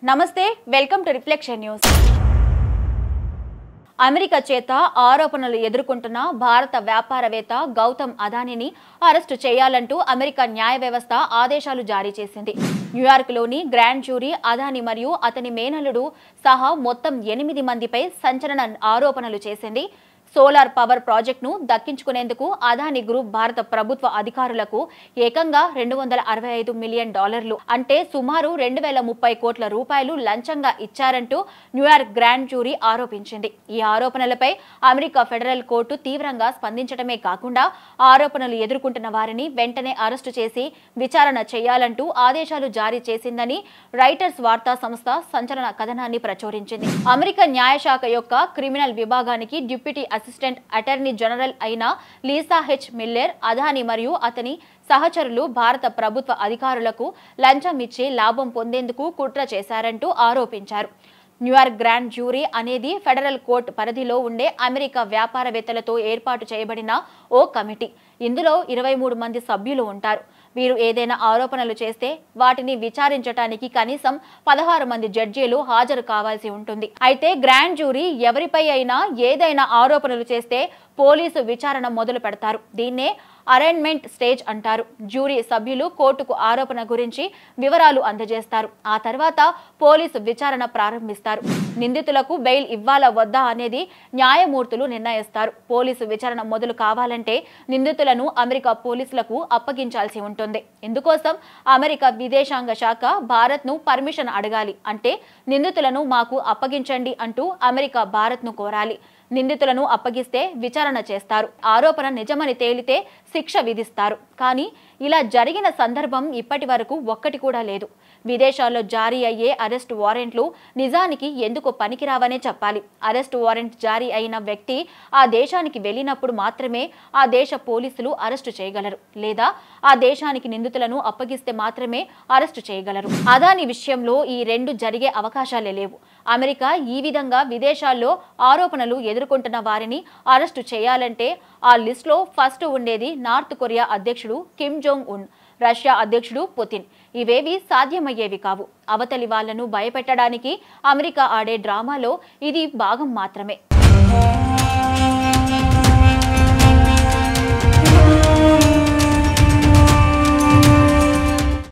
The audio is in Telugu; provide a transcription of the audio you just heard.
నమస్తే welcome to reflection news. America చేత ఆరోపణలు ఎదుర్కొంటున్న భారత వ్యాపారవేత్త గౌతమ్ అదానీని అరెస్టు చేయాలంటూ అమెరికా న్యాయ వ్యవస్థ ఆదేశాలు జారీ చేసింది। న్యూయార్క్లోని గ్రాండ్ జ్యూరీ అదానీ మరియు అతని మేనల్లుడు సహా మొత్తం 8 మందిపై సంచలన ఆరోపణలు చేసింది। సోలార్ పవర్ ప్రాజెక్టును దక్కించుకునేందుకు అదానీ గ్రూప్ భారత ప్రభుత్వ అధికారులకు ఏకంగా $265 మిలియన్ అంటే సుమారు 2030 కోట్ల రూపాయలు లంచంగా ఇచ్చారంటూ న్యూయార్క్ గ్రాండ్ జ్యూరీ ఆరోపించింది। ఈ ఆరోపణలపై అమెరికా ఫెడరల్ కోర్టు తీవ్రంగా స్పందించడమే కాకుండా ఆరోపణలు ఎదుర్కొంటున్న వారిని వెంటనే అరెస్టు చేసి విచారణ చేయాలంటూ ఆదేశాలు జారీ చేసిందని రాయిటర్స్ వార్తా సంస్థ సంచలన కథనాన్ని ప్రచురించింది। అమెరికా న్యాయశాఖ యొక్క క్రిమినల్ విభాగానికి డిప్యూటీ అసిస్టెంట్ అటార్నీ జనరల్ అయిన లీసా హెచ్ మిల్లర్ అదానీ మరియు అతని సహచరులు భారత ప్రభుత్వ అధికారులకు లంచం ఇచ్చి లాభం పొందేందుకు కుట్ర చేశారంటూ ఆరోపించారు। న్యూయార్క్ గ్రాండ్ జ్యూరీ అనేది ఫెడరల్ కోర్టు పరిధిలో ఉండే అమెరికా వ్యాపారవేత్తలతో ఏర్పాటు చేయబడిన ఓ కమిటీ। ఇందులో 23 మంది సభ్యులు ఉంటారు। వీరు ఏదైనా ఆరోపణలు చేస్తే వాటిని విచారించడానికి కనీసం 16 మంది జడ్జీలు హాజరు కావాల్సి ఉంటుంది। అయితే గ్రాండ్ జ్యూరీ ఎవరిపై అయినా ఏదైనా ఆరోపణలు చేస్తే పోలీసు విచారణ మొదలు పెడతారు। దీన్నే అరైన్మెంట్ స్టేజ్ అంటారు। జ్యూరీ సభ్యులు కోర్టుకు ఆరోపణ గురించి వివరాలు అందజేస్తారు। ఆ తర్వాత పోలీసు విచారణ ప్రారంభిస్తారు। నిందితులకు బెయిల్ ఇవ్వాలా వద్దా అనేది న్యాయమూర్తులు నిర్ణయిస్తారు। పోలీసు విచారణ మొదలు కావాలంటే నిందితులను అమెరికా పోలీసులకు అప్పగించాల్సి ఉంటుంది। ఇందుకోసం అమెరికా విదేశాంగ శాఖ భారత్ను పర్మిషన్ అడగాలి। అంటే నిందితులను మాకు అప్పగించండి అంటూ అమెరికా భారత్ను కోరాలి। నిందితులను అప్పగిస్తే విచారణ చేస్తారు। ఆరోపణ నిజమని తేలితే శిక్ష విధిస్తారు। కానీ ఇలా జరిగిన సందర్భం ఇప్పటి వరకు ఒక్కటి కూడా లేదు। విదేశాల్లో జారీ అయ్యే అరెస్ట్ వారెంట్లు నిజానికి ఎందుకు పనికిరావనే చెప్పాలి। అరెస్ట్ వారెంట్ జారీ అయిన వ్యక్తి ఆ దేశానికి వెళ్ళినప్పుడు మాత్రమే ఆ దేశ పోలీసులు అరెస్టు చేయగలరు, లేదా ఆ దేశానికి నిందితులను అప్పగిస్తే మాత్రమే అరెస్టు చేయగలరు। అదానీ విషయంలో ఈ రెండు జరిగే అవకాశాలే లేవు। అమెరికా ఈ విధంగా విదేశాల్లో ఆరోపణలు ఎదుర్కొంటున్న వారిని అరెస్టు చేయాలంటే ఆ లిస్టులో ఫస్ట్ ఉండేది నార్త్ కొరియా అధ్యక్షుడు కిమ్ జోంగ్ ఉన్, రష్యా అధ్యక్షుడు పుతిన్। ఇవేవి సాధ్యమయ్యేవి కావు। అవతలి వాళ్లను భయపెట్టడానికి అమెరికా ఆడే డ్రామాలో ఇది భాగం మాత్రమే।